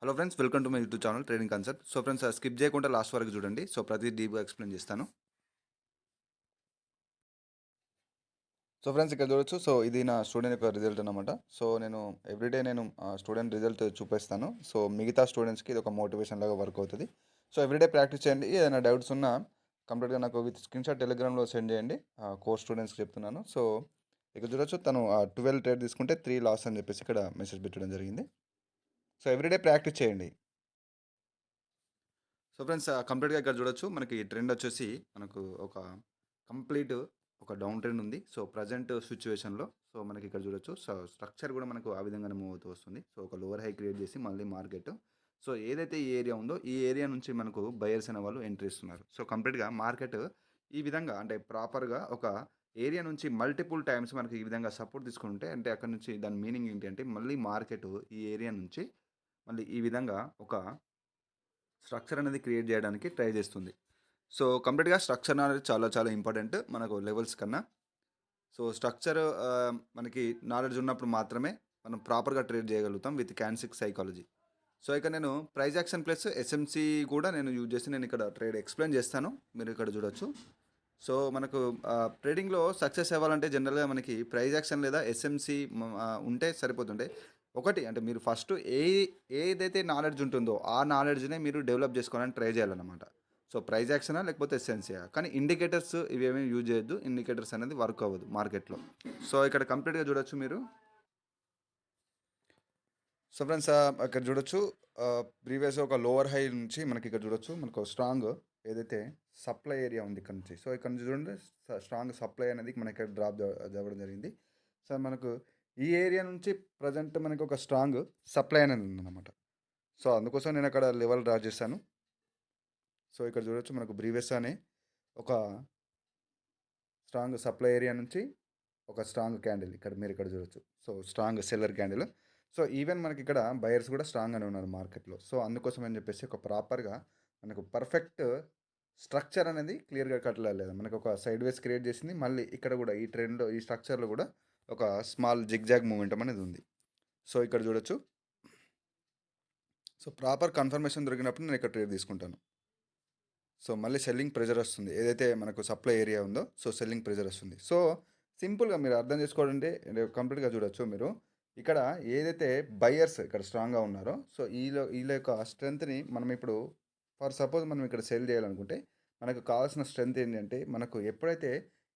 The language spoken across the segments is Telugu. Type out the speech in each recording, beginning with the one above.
Hello friends, welcome to my YouTube channel trading concept. So friends, skip చేయకుండా లాస్ట్ వరకు చూడండి. సో ప్రతి డీప్గా ఎక్స్ప్లెయిన్ చేస్తాను. సో ఫ్రెండ్స్, ఇక్కడ చూడొచ్చు. సో ఇది నా స్టూడెంట్ యొక్క రిజల్ట్ అనమాట. సో నేను ఎవ్రీడే నేను స్టూడెంట్ రిజల్ట్ చూపిస్తాను. సో మిగతా స్టూడెంట్స్కి ఇది ఒక మోటివేషన్ లాగా వర్క్ అవుతుంది. సో ఎవ్రీడే ప్రాక్టీస్ చేయండి. ఏదైనా డౌట్స్ ఉన్నా కంప్లీట్గా నాకు విత్ స్క్రీన్ షాట్ టెలిగ్రామ్లో సెండ్ చేయండి. కోర్స్ స్టూడెంట్స్కి చెప్తున్నాను. సో ఇక్కడ చూడొచ్చు, తను 12 ట్రేడ్ తీసుకుంటే 3 లాస్ అని చెప్పేసి ఇక్కడ మెసేజ్ పెట్టడం జరిగింది. సో ఎవ్రీడే ప్రాక్టీస్ చేయండి. సో ఫ్రెండ్స్, కంప్లీట్గా ఇక్కడ చూడొచ్చు. మనకి ట్రెండ్ వచ్చేసి మనకు ఒక కంప్లీట్ ఒక డౌన్ ట్రెండ్ ఉంది. సో ప్రజెంట్ సిచ్యువేషన్లో సో మనకి ఇక్కడ చూడొచ్చు. సో స్ట్రక్చర్ కూడా మనకు ఆ విధంగానే మూవ్ అవుతూ వస్తుంది. సో ఒక లోవర్ హై క్రియేట్ చేసి మళ్ళీ మార్కెట్ సో ఏదైతే ఈ ఏరియా ఉందో ఈ ఏరియా నుంచి మనకు బయర్స్ అనే వాళ్ళు ఎంట్రీ ఇస్తున్నారు. సో కంప్లీట్గా మార్కెట్ ఈ విధంగా అంటే ప్రాపర్గా ఒక ఏరియా నుంచి మల్టిపుల్ టైమ్స్ మనకి ఈ విధంగా సపోర్ట్ తీసుకుంటే అంటే అక్కడ నుంచి దాని మీనింగ్ ఏంటి అంటే మళ్ళీ మార్కెట్ ఈ ఏరియా నుంచి మళ్ళీ ఈ విధంగా ఒక స్ట్రక్చర్ అనేది క్రియేట్ చేయడానికి ట్రై చేస్తుంది. సో కంప్లీట్గా స్ట్రక్చర్ అనేది చాలా చాలా ఇంపార్టెంట్ మనకు లెవెల్స్ కన్నా. సో స్ట్రక్చర్ మనకి నాలెడ్జ్ ఉన్నప్పుడు మాత్రమే మనం ప్రాపర్గా ట్రేడ్ చేయగలుగుతాం విత్ క్యాన్సిక్ సైకాలజీ. సో ఇక నేను ప్రైజ్ యాక్షన్ ప్లస్ ఎస్ఎంసి కూడా నేను యూజ్ చేసి నేను ఇక్కడ ట్రేడ్ ఎక్స్ప్లెయిన్ చేస్తాను. మీరు ఇక్కడ చూడొచ్చు. సో మనకు ట్రేడింగ్లో సక్సెస్ అవ్వాలంటే జనరల్గా మనకి ప్రైజ్ యాక్షన్ లేదా ఎస్ఎంసి ఉంటే సరిపోతుండే. ఒకటి అంటే మీరు ఫస్ట్ ఏదైతే నాలెడ్జ్ ఉంటుందో ఆ నాలెడ్జ్నే మీరు డెవలప్ చేసుకోవాలని ట్రై చేయాలన్నమాట. సో ప్రైజ్ యాక్షనా లేకపోతే ఎస్ఎన్సీయా, కానీ ఇండికేటర్స్ ఇవేమీ యూజ్ చేయొద్దు. ఇండికేటర్స్ అనేది వర్క్ అవ్వదు మార్కెట్లో. సో ఇక్కడ కంప్లీట్గా చూడొచ్చు మీరు. సో ఫ్రెండ్స్, ఇక్కడ చూడొచ్చు. ప్రీవియస్ ఒక లోవర్ హై నుంచి మనకి ఇక్కడ చూడొచ్చు మనకు స్ట్రాంగ్ ఏదైతే సప్లై ఏరియా ఉంది ఇక్కడ నుంచి. సో ఇక్కడ నుంచి చూడండి, స్ట్రాంగ్ సప్లై అనేది మనకి ఇక్కడ డ్రాప్ అవ్వడం జరిగింది. సో మనకు ఈ ఏరియా నుంచి ప్రజెంట్ మనకి ఒక స్ట్రాంగ్ సప్లై అనేది ఉందన్నమాట. సో అందుకోసం నేను అక్కడ లెవెల్ డ్రా చేశాను. సో ఇక్కడ చూడొచ్చు మనకు ప్రీవియస్ అనే ఒక స్ట్రాంగ్ సప్లై ఏరియా నుంచి ఒక స్ట్రాంగ్ క్యాండిల్ ఇక్కడ మీరు ఇక్కడ చూడొచ్చు. So strong seller candle. So even మనకి ఇక్కడ బయర్స్ కూడా స్ట్రాంగ్గానే ఉన్నారు మార్కెట్లో. సో అందుకోసం అని చెప్పేసి ఒక ప్రాపర్గా మనకు పర్ఫెక్ట్ స్ట్రక్చర్ అనేది క్లియర్గా కట్టలేదు. మనకు ఒక సైడ్ వేస్ క్రియేట్ చేసింది. మళ్ళీ ఇక్కడ కూడా ఈ ట్రెండ్లో ఈ స్ట్రక్చర్లో కూడా ఒక స్మాల్ జిగ్జాగ్ మూమెంటం అనేది ఉంది. సో ఇక్కడ చూడొచ్చు. సో ప్రాపర్ కన్ఫర్మేషన్ దొరికినప్పుడు నేను ఇక్కడ ట్రేడ్ తీసుకుంటాను. సో మళ్ళీ సెల్లింగ్ ప్రెజర్ వస్తుంది. ఏదైతే మనకు సప్లై ఏరియా ఉందో సో సెల్లింగ్ ప్రెజర్ వస్తుంది. సో సింపుల్గా మీరు అర్థం చేసుకోవాలంటే కంప్లీట్గా చూడొచ్చు మీరు. ఇక్కడ ఏదైతే బయర్స్ ఇక్కడ స్ట్రాంగ్గా ఉన్నారో సో వీళ్ళ యొక్క స్ట్రెంత్ని మనం ఇప్పుడు ఫర్ సపోజ్ మనం ఇక్కడ సెల్ చేయాలనుకుంటే మనకు కావాల్సిన స్ట్రెంత్ ఏంటంటే మనకు ఎప్పుడైతే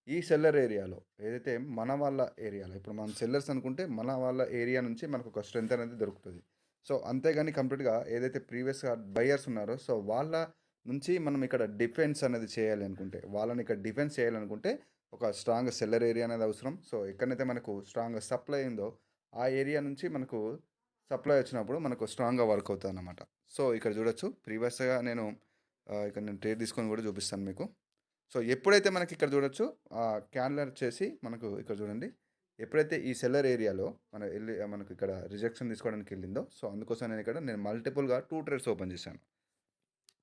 ఈ సెల్లర్ ఏరియాలో ఏదైతే మన వాళ్ళ ఏరియాలో ఇప్పుడు మనం సెల్లర్స్ అనుకుంటే మన వాళ్ళ ఏరియా నుంచి మనకు ఒక స్ట్రెంత్ అనేది దొరుకుతుంది. సో అంతేగాని కంప్లీట్గా ఏదైతే ప్రీవియస్గా బయర్స్ ఉన్నారో సో వాళ్ళ నుంచి మనం ఇక్కడ డిఫెన్స్ అనేది చేయాలి అనుకుంటే వాళ్ళని ఇక్కడ డిఫెన్స్ చేయాలనుకుంటే ఒక స్ట్రాంగ్ సెల్లర్ ఏరియా అనేది అవసరం. సో ఎక్కడైతే మనకు స్ట్రాంగ్ సప్లై ఉందో ఆ ఏరియా నుంచి మనకు సప్లై వచ్చినప్పుడు మనకు స్ట్రాంగ్గా వర్క్ అవుతుంది అన్నమాట. సో ఇక్కడ చూడొచ్చు ప్రీవియస్గా నేను ఇక్కడ నేను ట్రేడ్ తీసుకొని కూడా చూపిస్తాను మీకు. సో ఎప్పుడైతే మనకి ఇక్కడ చూడొచ్చు క్యాండిల్ చేసి మనకు ఇక్కడ చూడండి ఎప్పుడైతే ఈ సెల్లర్ ఏరియాలో మనకు ఇక్కడ రిజెక్షన్ తీసుకోవడానికి వెళ్ళిందో సో అందుకోసం నేను మల్టిపుల్గా 2 ట్రేడ్స్ ఓపెన్ చేశాను.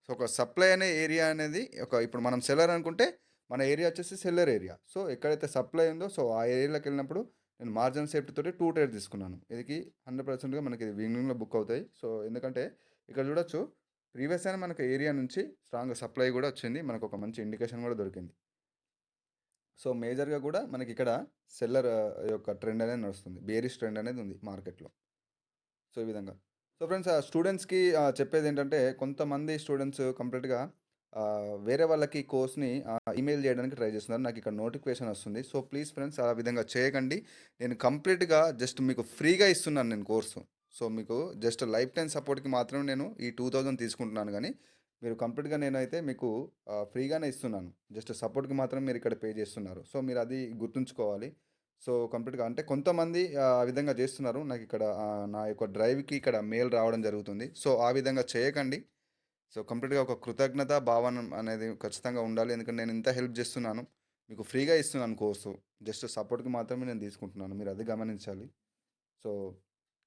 సో ఒక సప్లై అనే ఏరియా అనేది ఇప్పుడు మనం సెల్లర్ అనుకుంటే మన ఏరియా వచ్చేసి సెల్లర్ ఏరియా. సో ఎక్కడైతే సప్లై ఉందో సో ఆ ఏరియాలోకి వెళ్ళినప్పుడు నేను మార్జిన్ సేఫ్టీ తోటి 2 ట్రేడ్ తీసుకున్నాను. ఇది 100%గా మనకి ఈవినింగ్లో బుక్ అవుతాయి. సో ఎందుకంటే ఇక్కడ చూడొచ్చు ప్రీవియస్ అయినా మనకు ఏరియా నుంచి స్ట్రాంగ్ సప్లై కూడా వచ్చింది. మనకు ఒక మంచి ఇండికేషన్ కూడా దొరికింది. సో మేజర్గా కూడా మనకి ఇక్కడ సెల్లర్ యొక్క ట్రెండ్ అనేది నడుస్తుంది. బేరిష్ ట్రెండ్ అనేది ఉంది మార్కెట్లో. సో ఈ విధంగా. సో ఫ్రెండ్స్, స్టూడెంట్స్కి చెప్పేది ఏంటంటే కొంతమంది స్టూడెంట్స్ కంప్లీట్గా వేరే వాళ్ళకి కోర్స్ని ఈమెయిల్ చేయడానికి ట్రై చేస్తున్నారు. నాకు ఇక్కడ నోటిఫికేషన్ వస్తుంది. సో ప్లీజ్ ఫ్రెండ్స్ ఆ విధంగా చేయకండి. నేను కంప్లీట్గా జస్ట్ మీకు ఫ్రీగా ఇస్తున్నాను నేను కోర్సు. సో మీకు జస్ట్ లైఫ్ టైం సపోర్ట్కి మాత్రమే నేను ఈ 2000 తీసుకుంటున్నాను. కానీ మీరు కంప్లీట్గా నేనైతే మీకు ఫ్రీగానే ఇస్తున్నాను. జస్ట్ సపోర్ట్కి మాత్రం మీరు ఇక్కడ పే చేస్తున్నారు. సో మీరు అది గుర్తుంచుకోవాలి. సో కంప్లీట్గా అంటే కొంతమంది ఆ విధంగా చేస్తున్నారు. నాకు ఇక్కడ నా యొక్క డ్రైవ్కి ఇక్కడ మెయిల్ రావడం జరుగుతుంది. సో ఆ విధంగా చేయకండి. సో కంప్లీట్గా ఒక కృతజ్ఞత భావన అనేది ఖచ్చితంగా ఉండాలి. ఎందుకంటే నేను ఇంత హెల్ప్ చేస్తున్నాను, మీకు ఫ్రీగా ఇస్తున్నాను కోర్సు. జస్ట్ సపోర్ట్కి మాత్రమే నేను తీసుకుంటున్నాను. మీరు అది గమనించాలి. సో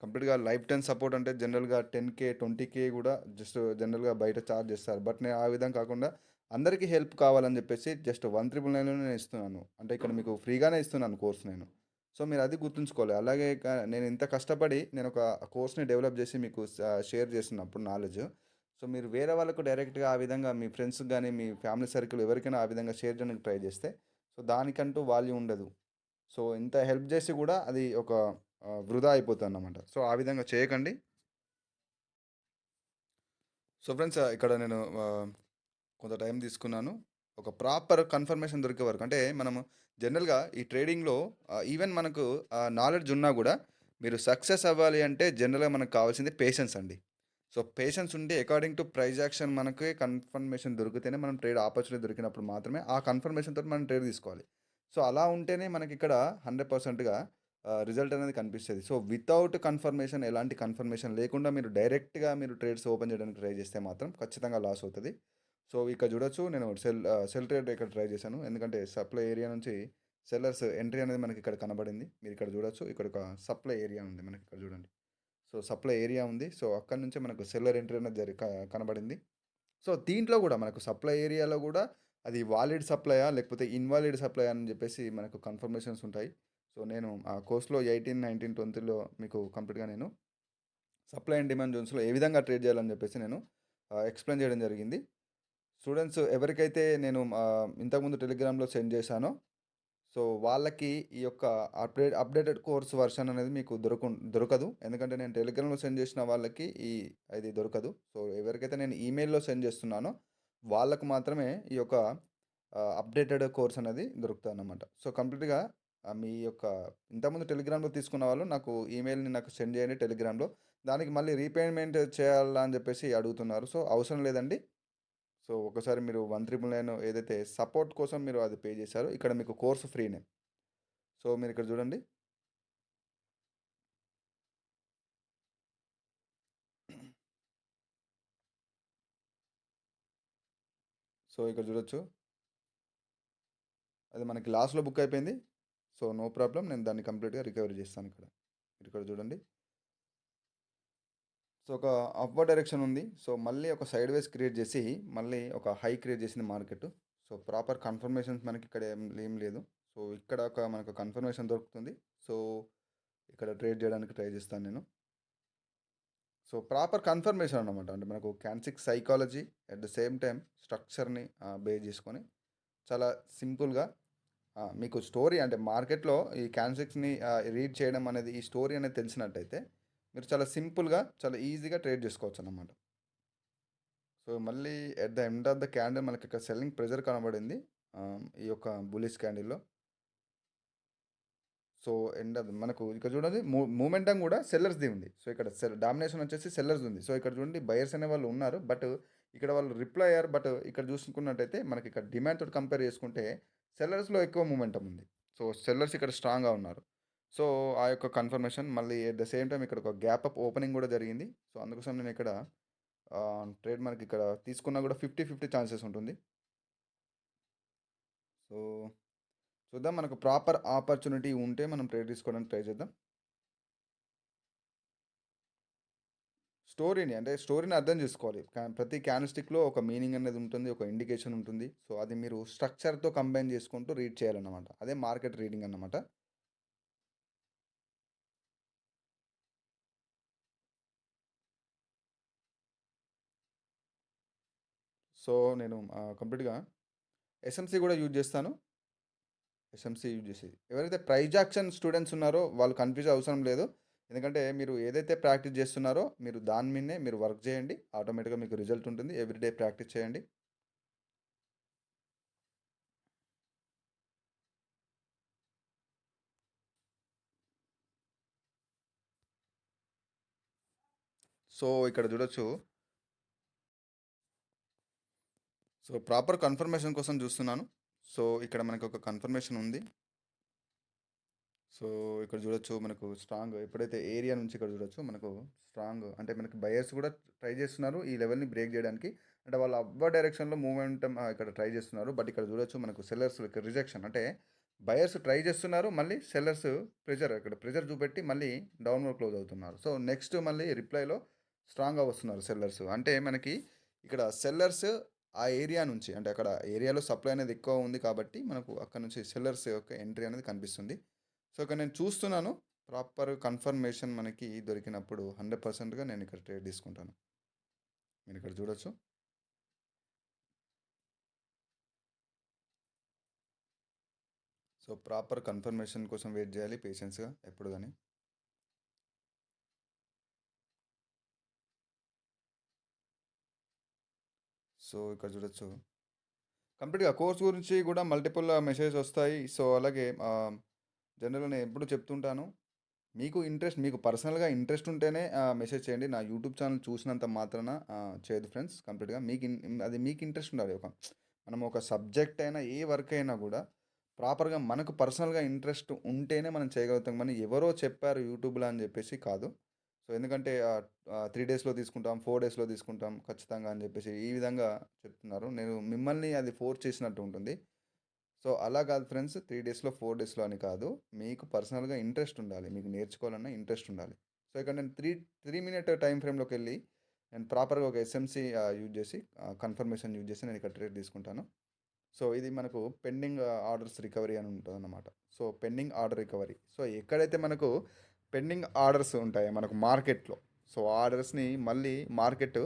కంప్లీట్గా లైఫ్ టైం సపోర్ట్ అంటే జనరల్గా 10K 20K కూడా జస్ట్ జనరల్గా బయట ఛార్జ్ చేస్తారు. బట్ నేను ఆ విధంగా కాకుండా అందరికీ హెల్ప్ కావాలని చెప్పేసి జస్ట్ 1999 నేను ఇస్తున్నాను. అంటే ఇక్కడ మీకు ఫ్రీగానే ఇస్తున్నాను కోర్స్ నేను. సో మీరు అది గుర్తుంచుకోవాలి. అలాగే నేను ఇంత కష్టపడి నేను ఒక కోర్స్‌ని డెవలప్ చేసి మీకు షేర్ చేస్తున్నప్పుడు నాలెడ్జ్. సో మీరు వేరే వాళ్ళకు డైరెక్ట్‌గా ఆ విధంగా మీ ఫ్రెండ్స్‌కి గాని, మీ ఫ్యామిలీ సర్కిల్ ఎవరికైనా ఆ విధంగా షేర్ చేయడానికి ట్రై చేస్తే, సో దానికంటూ వాల్యూ ఉండదు. సో ఇంత హెల్ప్ చేసి కూడా అది ఒక వృధా అయిపోతుందన్నమాట. సో ఆ విధంగా చేయకండి. సో ఫ్రెండ్స్, ఇక్కడ నేను కొంత టైం తీసుకున్నాను. ఒక ప్రాపర్ కన్ఫర్మేషన్ దొరికే వరకు. అంటే మనము జనరల్‌గా ఈ ట్రేడింగ్‌లో ఈవెన్ మనకు నాలెడ్జ్ ఉన్నా గూడా మీరు సక్సెస్ అవ్వాలి అంటే జనరల్‌గా మనకు కావాల్సింది పేషెన్స్ అండి. సో పేషెన్స్ ఉండి అకార్డింగ్ టు ప్రైస్ యాక్షన్ మనకి కన్ఫర్మేషన్ దొరికితేనే మనం ట్రేడ్ ఆపర్చునిటీ దొరికినప్పుడు మాత్రమే ఆ కన్ఫర్మేషన్ తోటి మనం ట్రేడ్ తీసుకోవాలి. సో అలా ఉంటేనే మనకిక్కడ 100%గా రిజల్ట్ అనేది కనిపిస్తది. సో వితౌట్ కన్ఫర్మేషన్, ఎలాంటి కన్ఫర్మేషన్ లేకుండా మీరు డైరెక్ట్‌గా మీరు ట్రేడ్స్ ఓపెన్ చేయడానికి ట్రై చేస్తే మాత్రం ఖచ్చితంగా లాస్ అవుతది. సో ఇక్కడ చూడొచ్చు, నేను సెల్ ట్రేడ్ ఇక్కడ ట్రై చేశాను. ఎందుకంటే సప్లై ఏరియా నుంచి సెల్లర్స్ ఎంట్రీ అనేది మనకి ఇక్కడ కనబడింది. మీరు ఇక్కడ చూడొచ్చు. ఇక్కడ ఒక సప్లై ఏరియా ఉంది మనకి ఇక్కడ చూడండి. సో సప్లై ఏరియా ఉంది. సో అక్కడి నుంచే మనకు సెల్లర్ ఎంట్రీ అనేది కనబడింది. సో దీంట్లో కూడా మనకు సప్లై ఏరియాలో కూడా అది వాలిడ్ సప్లయా లేకపోతే ఇన్వాలిడ్ సప్లయా అని చెప్పేసి మనకు కన్ఫర్మేషన్స్ ఉంటాయి. సో నేను ఆ కోర్స్‌లో 18, 19, 20లో మీకు కంప్లీట్‌గా నేను సప్లై అండ్ డిమాండ్ జోన్స్‌లో ఏ విధంగా ట్రేడ్ చేయాలని చెప్పేసి నేను ఎక్స్‌ప్లెయిన్ చేయడం జరిగింది. స్టూడెంట్స్ ఎవరికైతే నేను ఇంతకుముందు టెలిగ్రామ్‌లో సెండ్ చేశానో, సో వాళ్ళకి ఈ యొక్క అప్డేటెడ్ కోర్స్ వెర్షన్ అనేది మీకు దొరకదు. ఎందుకంటే నేను టెలిగ్రామ్‌లో సెండ్ చేసిన వాళ్ళకి ఇది దొరకదు. సో ఎవరికైతే నేను ఈమెయిల్‌లో సెండ్ చేస్తున్నానో వాళ్ళకి మాత్రమే ఈ యొక్క అప్డేటెడ్ కోర్స్ అనేది దొరుకుతుందన్నమాట. సో కంప్లీట్‌గా మీ యొక్క ఇంతకుముందు టెలిగ్రామ్‌లో తీసుకున్న వాళ్ళు నాకు ఈమెయిల్‌ని నాకు సెండ్ చేయండి టెలిగ్రామ్‌లో. దానికి మళ్ళీ రీపేమెంట్ చేయాలా అని చెప్పేసి అడుగుతున్నారు. సో అవసరం లేదండి. సో ఒకసారి మీరు 1,999 ఏదైతే సపోర్ట్ కోసం మీరు అది పే చేశారో, ఇక్కడ మీకు కోర్స్ ఫ్రీనే. సో మీరు ఇక్కడ చూడండి. సో ఇక్కడ చూడొచ్చు. అది మనకి లాస్‌లో బుక్ అయిపోయింది. So no problem. నేను దాన్ని కంప్లీట్‌గా రికవరీ చేస్తాను ఇక్కడ. మీరు ఇక్కడ చూడండి. సో ఒక అప్‌వర్డ్ డైరెక్షన్ ఉంది. సో మళ్ళీ ఒక సైడ్ వేస్ క్రియేట్ చేసి, మళ్ళీ ఒక హై క్రియేట్ చేసింది మార్కెట్. సో ప్రాపర్ కన్ఫర్మేషన్స్ మనకి ఇక్కడ ఏం లేదు. సో ఇక్కడ ఒక మనకు కన్ఫర్మేషన్ దొరుకుతుంది. సో ఇక్కడ ట్రేడ్ చేయడానికి ట్రై చేస్తాను నేను. సో ప్రాపర్ కన్ఫర్మేషన్ అన్నమాట. అంటే మనకు క్యాన్సిక్ psychology at the same time స్ట్రక్చర్‌ని బేస్ చేసుకొని చాలా సింపుల్‌గా మీకు స్టోరీ అంటే మార్కెట్‌లో ఈ క్యాన్సిక్స్‌ని రీడ్ చేయడం అనేది, ఈ స్టోరీ అనేది తెలిసినట్టయితే మీరు చాలా సింపుల్‌గా, చాలా ఈజీగా ట్రేడ్ చేసుకోవచ్చన్నమాట. సో మళ్ళీ at the end of the candle మనకి ఇక్కడ సెల్లింగ్ ప్రెషర్ కనబడింది. ఈ యొక్క బుల్లిష్ క్యాండిల్‌లో. సో ఎండ్ అది మనకు ఇక్కడ చూడండి, మూమెంటం కూడా సెల్లర్స్‌ది ఉంది. సో ఇక్కడ డామినేషన్ వచ్చేసి సెల్లర్స్ ఉంది. సో ఇక్కడ చూడండి, బయర్స్ అనేవాళ్ళు ఉన్నారు. బట్ ఇక్కడ వాళ్ళు రిప్లై అయ్యారు. బట్ ఇక్కడ చూసుకున్నట్టయితే మనకి ఇక్కడ డిమాండ్ తోటి కంపేర్ చేసుకుంటే సెల్లర్స్‌లో ఎక్కువ మూమెంటం ఉంది. సో సెల్లర్స్ ఇక్కడ స్ట్రాంగ్‌గా ఉన్నారు. సో ఆ యొక్క కన్ఫర్మేషన్ మళ్ళీ ఎట్ ద సేమ్ టైమ్ ఇక్కడ ఒక గ్యాప్ అప్ ఓపెనింగ్ కూడా జరిగింది. సో అందుకోసం నేను ఇక్కడ ట్రేడ్ మనకి ఇక్కడ తీసుకున్నా కూడా 50-50 ఛాన్సెస్ ఉంటుంది. సో చూద్దాం, మనకు ప్రాపర్ ఆపర్చునిటీ ఉంటే మనం ట్రేడ్ తీసుకోవడానికి ట్రై చేద్దాం. స్టోరీని అర్థం చేసుకోవాలి. ప్రతి క్యాండిల్‌స్టిక్‌లో ఒక మీనింగ్ అనేది ఉంటుంది. ఒక ఇండికేషన్ ఉంటుంది. సో అది మీరు స్ట్రక్చర్‌తో కంబైన్ చేసుకుంటూ రీడ్ చేయాలన్నమాట. అదే మార్కెట్ రీడింగ్ అన్నమాట. సో నేను కంప్లీట్‌గా ఎస్ఎంసీ కూడా యూజ్ చేస్తాను. ఎస్ఎంసీ యూజ్ చేసి ఎవరైతే ప్రైజ్ యాక్షన్ స్టూడెంట్స్ ఉన్నారో వాళ్ళు కన్‌ఫ్యూజ్ అవసరం లేదు. ఎందుకంటే మీరు ఏదైతే ప్రాక్టీస్ చేస్తున్నారో మీరు దాని మీదనే మీరు వర్క్ చేయండి. ఆటోమేటిక్‌గా మీకు రిజల్ట్ ఉంటుంది. ఎవ్రీడే ప్రాక్టీస్ చేయండి. సో ఇక్కడ చూడొచ్చు. సో ప్రాపర్ కన్ఫర్మేషన్ కోసం చూస్తున్నాను. సో ఇక్కడ మనకు ఒక కన్ఫర్మేషన్ ఉంది. సో ఇక్కడ చూడొచ్చు, మనకు స్ట్రాంగ్ ఎప్పుడైతే ఏరియా నుంచి ఇక్కడ చూడొచ్చు మనకు స్ట్రాంగ్ అంటే మనకి బయర్స్ కూడా ట్రై చేస్తున్నారు ఈ లెవెల్ని బ్రేక్ చేయడానికి. అంటే వాళ్ళు అప్వర్డ్ డైరెక్షన్లో మూమెంటం ఇక్కడ ట్రై చేస్తున్నారు. బట్ ఇక్కడ చూడొచ్చు మనకు సెల్లర్స్ ఇక్కడ రిజెక్షన్, అంటే బయర్స్ ట్రై చేస్తున్నారు, మళ్ళీ సెల్లర్స్ ప్రెజర్ చూపెట్టి మళ్ళీ డౌన్వర్డ్ క్లోజ్ అవుతున్నారు. సో నెక్స్ట్ మళ్ళీ రిప్లైలో స్ట్రాంగ్గా వస్తున్నారు సెల్లర్స్. అంటే మనకి ఇక్కడ సెల్లర్స్ ఆ ఏరియా నుంచి, అంటే అక్కడ ఏరియాలో సప్లై అనేది ఎక్కువ ఉంది కాబట్టి మనకు అక్కడ నుంచి సెల్లర్స్ యొక్క ఎంట్రీ అనేది కనిపిస్తుంది. సో, ఇక్కడ నేను చూస్తున్నాను. ప్రాపర్ కన్ఫర్మేషన్ మనకి దొరికినప్పుడు 100%గా నేను ఇక్కడ ట్రేడ్ తీసుకుంటాను. మీరు ఇక్కడ చూడొచ్చు. సో, ప్రాపర్ కన్ఫర్మేషన్ కోసం వెయిట్ చేయాలి పేషెన్స్‌గా ఎప్పుడు గాని. సో, ఇక్కడ చూడొచ్చు. కంప్లీట్‌గా కోర్స్ గురించి కూడా మల్టిపుల్ మెసేజెస్ వస్తాయి. సో, అలాగే జనరల్‌గా నేను ఎప్పుడు చెప్తుంటాను. మీకు ఇంట్రెస్ట్ మీకు పర్సనల్‌గా ఇంట్రెస్ట్ ఉంటేనే మెసేజ్ చేయండి. నా యూట్యూబ్ ఛానల్ చూసినంత మాత్రాన చేయదు ఫ్రెండ్స్ కంప్లీట్‌గా. అది మీకు ఇంట్రెస్ట్ ఉండాలి. మనం ఒక సబ్జెక్ట్ అయినా, ఏ వర్క్ అయినా కూడా ప్రాపర్‌గా మనకు పర్సనల్‌గా ఇంట్రెస్ట్ ఉంటేనే మనం చేయగలుగుతాం. కానీ ఎవరో చెప్పారు యూట్యూబ్‌లో అని చెప్పేసి కాదు. సో, ఎందుకంటే 3 డేస్‌లో తీసుకుంటాం, 4 డేస్‌లో తీసుకుంటాం ఖచ్చితంగా అని చెప్పేసి ఈ విధంగా చెప్తున్నారు. నేను మిమ్మల్ని అది ఫోర్స్ చేసినట్టు ఉంటుంది. సో, అలా కాదు ఫ్రెండ్స్. 3 డేస్‌లో, 4 డేస్‌లో అని కాదు. మీకు పర్సనల్‌గా ఇంట్రెస్ట్ ఉండాలి. మీకు నేర్చుకోవాలన్న ఇంట్రెస్ట్ ఉండాలి. సో, ఇక్కడ నేను 3 మినిట్ టైమ్ ఫ్రేమ్‌లోకెళ్ళి నేను ప్రాపర్‌గా ఒక ఎస్ఎంసీ యూజ్ చేసి కన్ఫర్మేషన్ యూజ్ చేసి నేను ఇక్కడ ట్రేడ్ తీసుకుంటాను. సో, ఇది మనకు పెండింగ్ ఆర్డర్స్ రికవరీ అని ఉంటుందన్నమాట. So, pending order recovery. So, ఎక్కడైతే మనకు పెండింగ్ ఆర్డర్స్ ఉంటాయో మనకు మార్కెట్‌లో, సో, ఆర్డర్స్‌ని మళ్ళీ మార్కెట్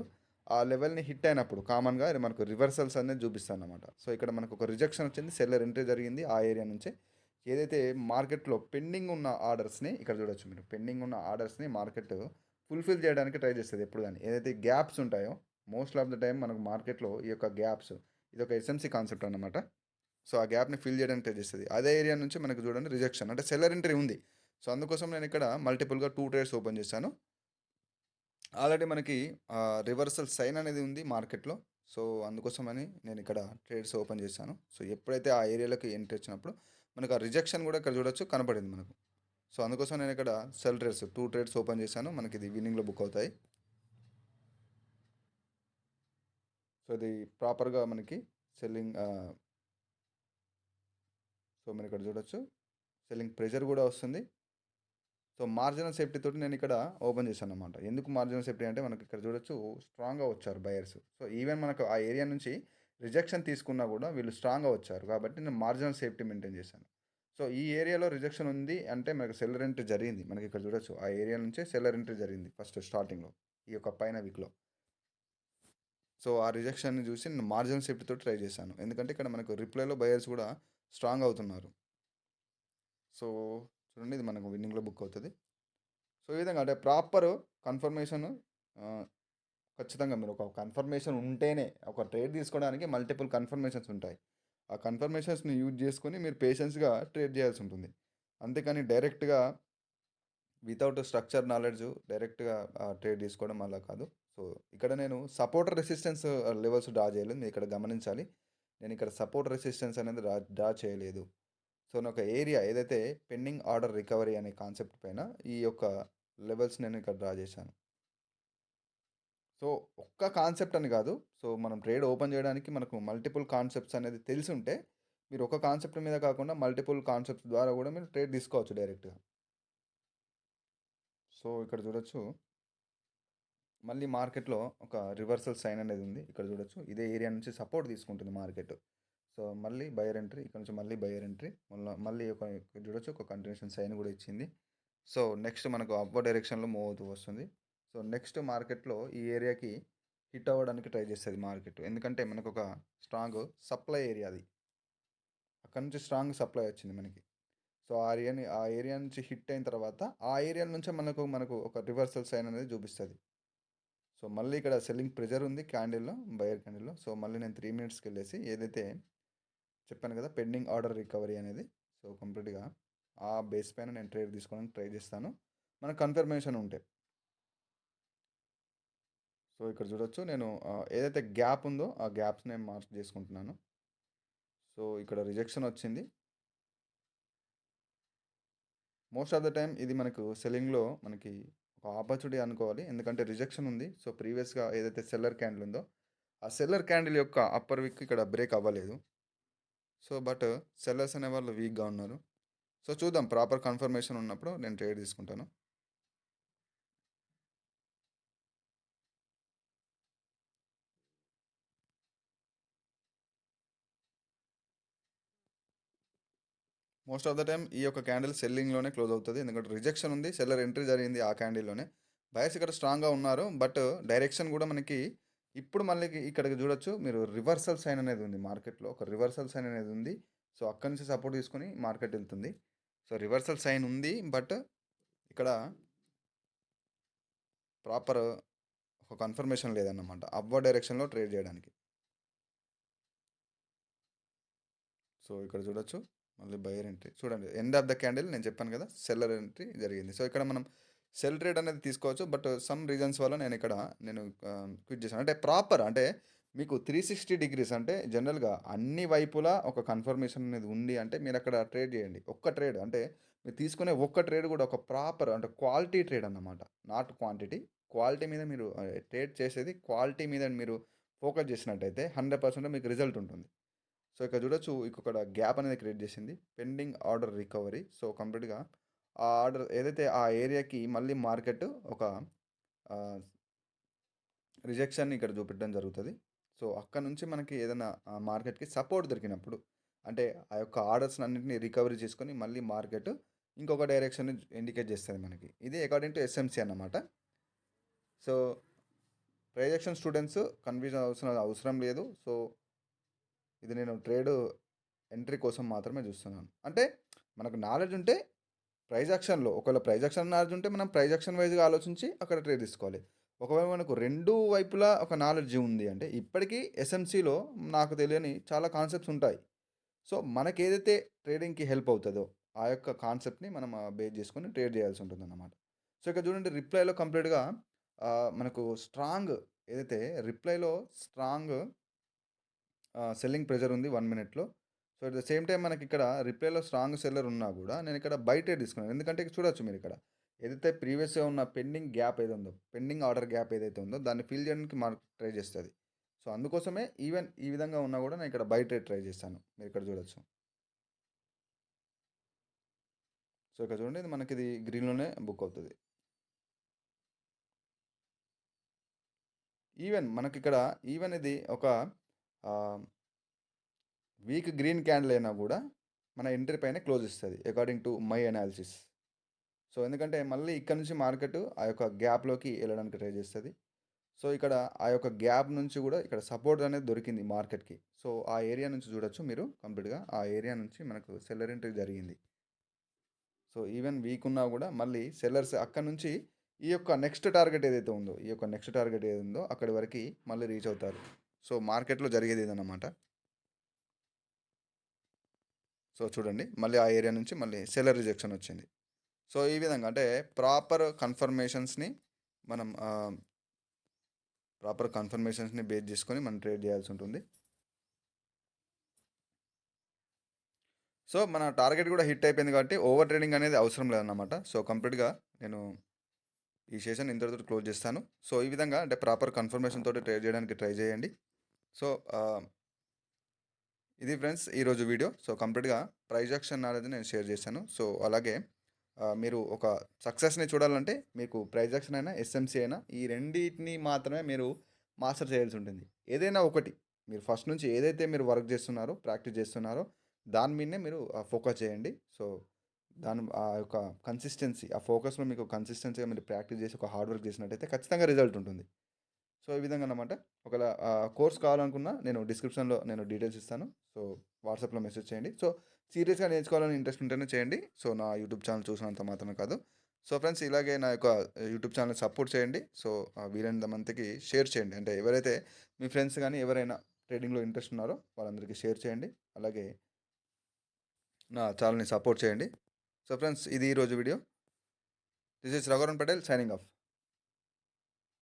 ఆ లెవెల్‌ని హిట్ అయినప్పుడు కామన్‌గా ఇది మనకు రివర్సల్స్ అనేది చూపిస్తుందన్నమాట. సో, ఇక్కడ మనకు ఒక రిజెక్షన్ వచ్చింది. సెల్లర్ ఎంట్రీ జరిగింది ఆ ఏరియా నుంచే. ఏదైతే మార్కెట్‌లో పెండింగ్ ఉన్న ఆర్డర్స్‌ని ఇక్కడ చూడొచ్చు మీరు. పెండింగ్ ఉన్న ఆర్డర్స్‌ని మార్కెట్ ఫుల్‌ఫిల్ చేయడానికి ట్రై చేస్తది ఎప్పుడు గాని. ఏదైతే గ్యాప్స్ ఉంటాయో మోస్ట్ ఆఫ్ ద టైమ్ మనకు మార్కెట్‌లో ఈ యొక్క గ్యాప్స్ ఇదొక ఎస్ఎంసీ కాన్సెప్ట్ అన్నమాట. సో, ఆ గ్యాప్‌ని ఫిల్ చేయడానికి ట్రై చేస్తది. అదే ఏరియా నుంచి మనకు చూడండి రిజెక్షన్ అంటే సెల్లర్ ఎంట్రీ ఉంది. సో, అందుకోసం నేను ఇక్కడ మల్టిపుల్‌గా 2 ట్రేడ్స్ ఓపెన్ చేశాను. ఆల్రెడీ మనకి రివర్సల్ సైన్ అనేది ఉంది మార్కెట్‌లో. సో, అందుకోసమని నేను ఇక్కడ ట్రేడ్స్ ఓపెన్ చేశాను. సో, ఎప్పుడైతే ఆ ఏరియాలోకి ఎంట్రీ వచ్చినప్పుడు మనకు ఆ రిజెక్షన్ కూడా ఇక్కడ చూడొచ్చు కనపడింది మనకు. సో, అందుకోసం నేను ఇక్కడ సెల్ ట్రేడ్స్ 2 ట్రేడ్స్ ఓపెన్ చేశాను. మనకి ఇది విన్నింగ్‌లో బుక్ అవుతాయి. సో, ఇది ప్రాపర్‌గా మనకి సెల్లింగ్ సో, మీరు ఇక్కడ చూడొచ్చు. సెల్లింగ్ ప్రెషర్ కూడా వస్తుంది. సో, మార్జినల్ సేఫ్టీ తోటి నేను ఇక్కడ ఓపెన్ చేశాననమాట. ఎందుకు మార్జినల్ సేఫ్టీ అంటే మనకి ఇక్కడ చూడొచ్చు స్ట్రాంగ్‌గా వచ్చారు బయర్స్. సో, ఈవెన్ మనకు ఆ ఏరియా నుంచి రిజెక్షన్ తీసుకున్నా కూడా వీళ్ళు స్ట్రాంగ్‌గా వచ్చారు. కాబట్టి నేను మార్జినల్ సేఫ్టీ మెయింటైన్ చేశాను. సో, ఈ ఏరియాలో రిజెక్షన్ ఉంది అంటే మనకు సెల్లర్ ఎంట్రీ జరిగింది. మనకి ఇక్కడ చూడొచ్చు. ఆ ఏరియా నుంచే సెల్లర్ ఎంట్రీ జరిగింది ఫస్ట్ స్టార్టింగ్‌లో. ఈ యొక్క పైన వీక్‌లో. సో, ఆ రిజెక్షన్‌ని చూసి నేను మార్జినల్ సేఫ్టీ తోటి ట్రై చేశాను. ఎందుకంటే ఇక్కడ మనకు రిప్లైలో బయర్స్ కూడా స్ట్రాంగ్ అవుతున్నారు. సో, చూడండి ఇది మనకు విన్నింగ్‌లో బుక్ అవుతది. సో, ఈ విధంగా అంటే ప్రాపర్ కన్ఫర్మేషన్ ఆహ్, ఖచ్చితంగా మీరు ఒక కన్ఫర్మేషన్ ఉంటేనే ఒక ట్రేడ్ తీసుకోవడానికి మల్టిపుల్ కన్ఫర్మేషన్స్ ఉంటాయి. ఆ కన్ఫర్మేషన్స్‌ని యూజ్ చేసుకొని మీరు పేషెన్స్‌గా ట్రేడ్ చేయాల్సి ఉంటుంది. అంతేకాని డైరెక్ట్‌గా వితౌట్ స్ట్రక్చర్ నాలెడ్జ్ డైరెక్ట్‌గా ట్రేడ్ తీసుకోవడం అలా కాదు. సో, ఇక్కడ నేను సపోర్ట్ రెసిస్టెన్స్ లెవెల్స్ డ్రా చేయలేదు. మీరు ఇక్కడ గమనించాలి. నేను ఇక్కడ సపోర్ట్ రెసిస్టెన్స్ అనేది డ్రా చేయలేదు. సో, నేను ఒక ఏరియా ఏదైతే పెండింగ్ ఆర్డర్ రికవరీ అనే కాన్సెప్ట్ పైన ఈ యొక్క లెవెల్స్ నేను ఇక్కడ డ్రా చేశాను. సో, ఒక్క కాన్సెప్ట్ అని కాదు. సో, మనం ట్రేడ్ ఓపెన్ చేయడానికి మనకు మల్టిపుల్ కాన్సెప్ట్స్ అనేది తెలిసుంటే, మీరు ఒక కాన్సెప్ట్ మీద కాకుండా మల్టిపుల్ కాన్సెప్ట్స్ ద్వారా కూడా మీరు ట్రేడ్ తీసుకోవచ్చు డైరెక్ట్‌గా. సో, ఇక్కడ చూడొచ్చు. మళ్ళీ మార్కెట్‌లో ఒక రివర్సల్ సైన్ అనేది ఉంది. ఇక్కడ చూడొచ్చు. ఇదే ఏరియా నుంచి సపోర్ట్ తీసుకుంటుంది మార్కెట్. సో, మళ్ళీ బయర్ ఎంట్రీ. ఇక్కడ నుంచి మళ్ళీ బయర్ ఎంట్రీ. మళ్ళీ ఇక్కడ చూడొచ్చు ఒక కంటిన్యూషన్ సైన్ కూడా ఇచ్చింది. సో, నెక్స్ట్ మనకు అప్‌వర్డ్ డైరెక్షన్‌లో మూవ్ అవుతూ వస్తుంది. సో, నెక్స్ట్ మార్కెట్‌లో ఈ ఏరియాకి హిట్ అవ్వడానికి ట్రై చేస్తది మార్కెట్. ఎందుకంటే మనకొక స్ట్రాంగ్ సప్లై ఏరియా అది. అక్కడి నుంచి స్ట్రాంగ్ సప్లై వచ్చింది మనకి. సో, ఆ ఏరియా నుంచి హిట్ అయిన తర్వాత ఆ ఏరియా నుంచే మనకు ఒక రివర్సల్ సైన్ అనేది చూపిస్తది. సో, మళ్ళీ ఇక్కడ సెల్లింగ్ ప్రెషర్ ఉంది క్యాండిల్‌లో, బయర్ క్యాండిల్‌లో. సో, మళ్ళీ నేను 3 మినిట్స్‌కెళ్ళేసి ఏదైతే చెప్పాను కదా! పెండింగ్ ఆర్డర్ రికవరీ అనేది. సో, కంప్లీట్‌గా ఆ బేస్ పైన నేను ట్రేడ్ తీసుకోవడానికి ట్రై చేస్తాను. మనకు కన్ఫర్మేషన్ ఉంటే. సో, ఇక్కడ చూడొచ్చు నేను ఏదైతే గ్యాప్ ఉందో ఆ గ్యాప్స్ నేను మార్క్ చేసుకుంటున్నాను. సో, ఇక్కడ రిజెక్షన్ వచ్చింది. మోస్ట్ ఆఫ్ ద టైమ్ ఇది మనకు సెల్లింగ్‌లో మనకి ఒక ఆపర్చునిటీ అనుకోవాలి. ఎందుకంటే రిజెక్షన్ ఉంది. సో, ప్రీవియస్‌గా ఏదైతే సెల్లర్ క్యాండిల్ ఉందో, ఆ సెల్లర్ క్యాండిల్ యొక్క అప్పర్ విక్ ఇక్కడ బ్రేక్ అవ్వలేదు. సో, బట్ సెల్లర్స్ అనేవాళ్ళు వీక్‌గా ఉన్నారు. సో, చూద్దాం ప్రాపర్ కన్ఫర్మేషన్ ఉన్నప్పుడు నేను ట్రేడ్ తీసుకుంటాను. మోస్ట్ ఆఫ్ ద టైమ్ ఈ యొక్క క్యాండిల్ సెల్లింగ్లోనే క్లోజ్ అవుతుంది, ఎందుకంటే రిజెక్షన్ ఉంది, సెల్లర్ ఎంట్రీ జరిగింది ఆ క్యాండిల్లోనే. బయర్స్ ఇక్కడ స్ట్రాంగ్గా ఉన్నారు, బట్ డైరెక్షన్ కూడా మనకి ఇప్పుడు మళ్ళీ ఇక్కడికి చూడొచ్చు మీరు, రివర్సల్ సైన్ అనేది ఉంది మార్కెట్లో, ఒక రివర్సల్ సైన్ అనేది ఉంది. సో అక్కడి నుంచి సపోర్ట్ తీసుకొని మార్కెట్ వెళ్తుంది. సో రివర్సల్ సైన్ ఉంది, బట్ ఇక్కడ ప్రాపర్ ఒక కన్ఫర్మేషన్ లేదన్నమాట అప్వర్డ్ డైరెక్షన్లో ట్రేడ్ చేయడానికి. సో ఇక్కడ చూడొచ్చు మళ్ళీ బయర్ ఎంట్రీ చూడండి, ఎండ్ ఆఫ్ ద క్యాండిల్ నేను చెప్పాను కదా సెల్లర్ ఎంట్రీ జరిగింది. సో ఇక్కడ మనం సెల్ ట్రేడ్ అనేది తీసుకోవచ్చు, బట్ సమ్ రీజన్స్ వల్ల నేను క్విట్ చేశాను. అంటే ప్రాపర్ అంటే మీకు 360 డిగ్రీస్ అంటే జనరల్గా అన్ని వైపులా ఒక కన్ఫర్మేషన్ అనేది ఉంది అంటే మీరు అక్కడ ట్రేడ్ చేయండి. ఒక్క ట్రేడ్ అంటే మీరు తీసుకునే ఒక్క ట్రేడ్ కూడా ఒక ప్రాపర్ అంటే క్వాలిటీ ట్రేడ్ అన్నమాట, నాట్ క్వాంటిటీ. క్వాలిటీ మీద మీరు ట్రేడ్ చేసేది, క్వాలిటీ మీద మీరు ఫోకస్ చేసినట్టయితే 100% మీకు రిజల్ట్ ఉంటుంది. సో ఇక్కడ చూడొచ్చు ఇక్కడ గ్యాప్ అనేది క్రియేట్ చేసింది, పెండింగ్ ఆర్డర్ రికవరీ. సో కంప్లీట్గా ఆ ఆర్డర్ ఏదైతే ఆ ఏరియాకి మళ్ళీ మార్కెట్ ఒక రిజెక్షన్ ఇక్కడ చూపించడం జరుగుతుంది. సో అక్కడ నుంచి మనకి ఏదైనా మార్కెట్కి సపోర్ట్ దొరికినప్పుడు అంటే ఆ యొక్క ఆర్డర్స్ అన్నింటినీ రికవరీ చేసుకొని మళ్ళీ మార్కెట్ ఇంకొక డైరెక్షన్ ఇండికేట్ చేస్తుంది మనకి. ఇది అకార్డింగ్ టు ఎస్ఎంసి అన్నమాట. సో ప్రొజెక్షన్ స్టూడెంట్స్ కన్ఫ్యూజన్ అవసరం లేదు. సో ఇది నేను ట్రేడ్ ఎంట్రీ కోసం మాత్రమే చూస్తున్నాను. అంటే మనకు నాలెడ్జ్ ఉంటే ప్రైజ్ యాక్షన్లో, ఒకవేళ ప్రైజ్ యాక్షన్ నాలెడ్జ్ ఉంటే మనం ప్రైజ్ యాక్షన్ వైజ్గా ఆలోచించి అక్కడ ట్రేడ్ తీసుకోవాలి. ఒకవేళ మనకు రెండు వైపులా ఒక నాలెడ్జ్ ఉంది అంటే ఇప్పటికీ ఎస్ఎంసీలో నాకు తెలియని చాలా కాన్సెప్ట్స్ ఉంటాయి. సో మనకి ఏదైతే ట్రేడింగ్కి హెల్ప్ అవుతుందో ఆ యొక్క కాన్సెప్ట్ని మనం బేస్ చేసుకొని ట్రేడ్ చేయాల్సి ఉంటుంది అన్నమాట. సో ఇక్కడ చూడండి రిప్లైలో కంప్లీట్గా మనకు స్ట్రాంగ్ ఏదైతే రిప్లైలో స్ట్రాంగ్ సెల్లింగ్ ప్రెజర్ ఉంది 1 మినిట్లో. So at the same time మనకి ఇక్కడ రిప్లైలో స్ట్రాంగ్ సెల్లర్ ఉన్నా కూడా నేను ఇక్కడ బై ట్రేడ్ తీసుకున్నాను. ఎందుకంటే చూడొచ్చు మీరు ఇక్కడ ఏదైతే ప్రీవియస్గా ఉన్న పెండింగ్ గ్యాప్ ఏదో ఉందో, పెండింగ్ ఆర్డర్ గ్యాప్ ఏదైతే ఉందో దాన్ని ఫిల్ చేయడానికి మార్కెట్ ట్రై చేస్తుంది. సో అందుకోసమే ఈవెన్ ఈ విధంగా ఉన్నా కూడా నేను ఇక్కడ బై ట్రేడ్ ట్రై చేస్తాను. మీరు ఇక్కడ చూడొచ్చు. సో ఇక్కడ చూడండి ఇది మనకి ఇది గ్రీన్లోనే బుక్ అవుతుంది. ఈవెన్ మనకి ఇక్కడ ఈవెన్ ఇది ఒక వీక్ గ్రీన్ క్యాండిల్ అయినా కూడా మన ఎంట్రీ పైన క్లోజ్ ఇస్తుంది according to my analysis. So ఎందుకంటే మళ్ళీ ఇక్కడ నుంచి మార్కెట్ ఆ యొక్క గ్యాప్లోకి వెళ్ళడానికి ట్రై చేస్తుంది. సో ఇక్కడ ఆ యొక్క గ్యాప్ నుంచి కూడా ఇక్కడ సపోర్ట్ అనేది దొరికింది మార్కెట్కి. సో ఆ ఏరియా నుంచి చూడొచ్చు మీరు కంప్లీట్గా, ఆ ఏరియా నుంచి మనకు సెల్లర్ ఎంట్రీ జరిగింది. సో ఈవెన్ వీక్ ఉన్నా కూడా మళ్ళీ సెల్లర్స్ అక్కడ నుంచి ఈ యొక్క నెక్స్ట్ టార్గెట్ ఏదైతే ఉందో, ఈ యొక్క నెక్స్ట్ టార్గెట్ ఏది ఉందో అక్కడి వరకు మళ్ళీ రీచ్ అవుతారు. సో మార్కెట్లో జరిగేది ఇదన్నమాట. సో చూడండి మళ్ళీ ఆ ఏరియా నుంచి మళ్ళీ సెల్లర్ రిజెక్షన్ వచ్చింది. సో ఈ విధంగా అంటే ప్రాపర్ కన్ఫర్మేషన్స్ని బేస్ చేసుకొని మనం ట్రేడ్ చేయాల్సి ఉంటుంది. సో మన టార్గెట్ కూడా హిట్ అయిపోయింది కాబట్టి ఓవర్ ట్రేడింగ్ అనేది అవసరం లేదన్నమాట. సో కంప్లీట్గా నేను ఈ సెషన్ ఇంతటితో క్లోజ్ చేస్తాను. సో ఈ విధంగా అంటే ప్రాపర్ కన్ఫర్మేషన్ తోటి ట్రేడ్ చేయడానికి ట్రై చేయండి. సో ఇది ఫ్రెండ్స్ ఈరోజు వీడియో. సో కంప్లీట్గా ప్రైజ్ యాక్షన్ అనేది నేను షేర్ చేశాను. సో అలాగే మీరు ఒక సక్సెస్ని చూడాలంటే మీకు ప్రైజ్ యాక్షన్ అయినా ఎస్ఎంసీ అయినా ఈ రెండింటిని మాత్రమే మీరు మాస్టర్ చేయాల్సి ఉంటుంది. ఏదైనా ఒకటి మీరు ఫస్ట్ నుంచి ఏదైతే మీరు వర్క్ చేస్తున్నారో, ప్రాక్టీస్ చేస్తున్నారో దాని మీదనే మీరు ఫోకస్ చేయండి. సో ఆ యొక్క కన్సిస్టెన్సీ, ఆ ఫోకస్లో మీకు కన్సిస్టెన్సీగా మీరు ప్రాక్టీస్ చేసి ఒక హార్డ్ వర్క్ చేసినట్టయితే ఖచ్చితంగా రిజల్ట్ ఉంటుంది. సో ఈ విధంగా అన్నమాట. ఒకవేళ కోర్స్ కావాలనుకున్నా నేను డిస్క్రిప్షన్లో నేను డీటెయిల్స్ ఇస్తాను. సో వాట్సాప్లో మెసేజ్ చేయండి. సో సీరియస్గా నేర్చుకోవాలని ఇంట్రెస్ట్ ఉంటేనే చేయండి. సో నా యూట్యూబ్ ఛానల్ చూసినంత మాత్రమే కాదు. సో ఫ్రెండ్స్ ఇలాగే నా యొక్క యూట్యూబ్ ఛానల్ సపోర్ట్ చేయండి. సో వీలైనంత మందికి షేర్ చేయండి. అంటే ఎవరైతే మీ ఫ్రెండ్స్ కానీ ఎవరైనా ట్రేడింగ్లో ఇంట్రెస్ట్ ఉన్నారో వాళ్ళందరికీ షేర్ చేయండి. అలాగే నా ఛానల్ని సపోర్ట్ చేయండి. సో ఫ్రెండ్స్ ఇది ఈరోజు video. This is Raghuvaran Patel signing off.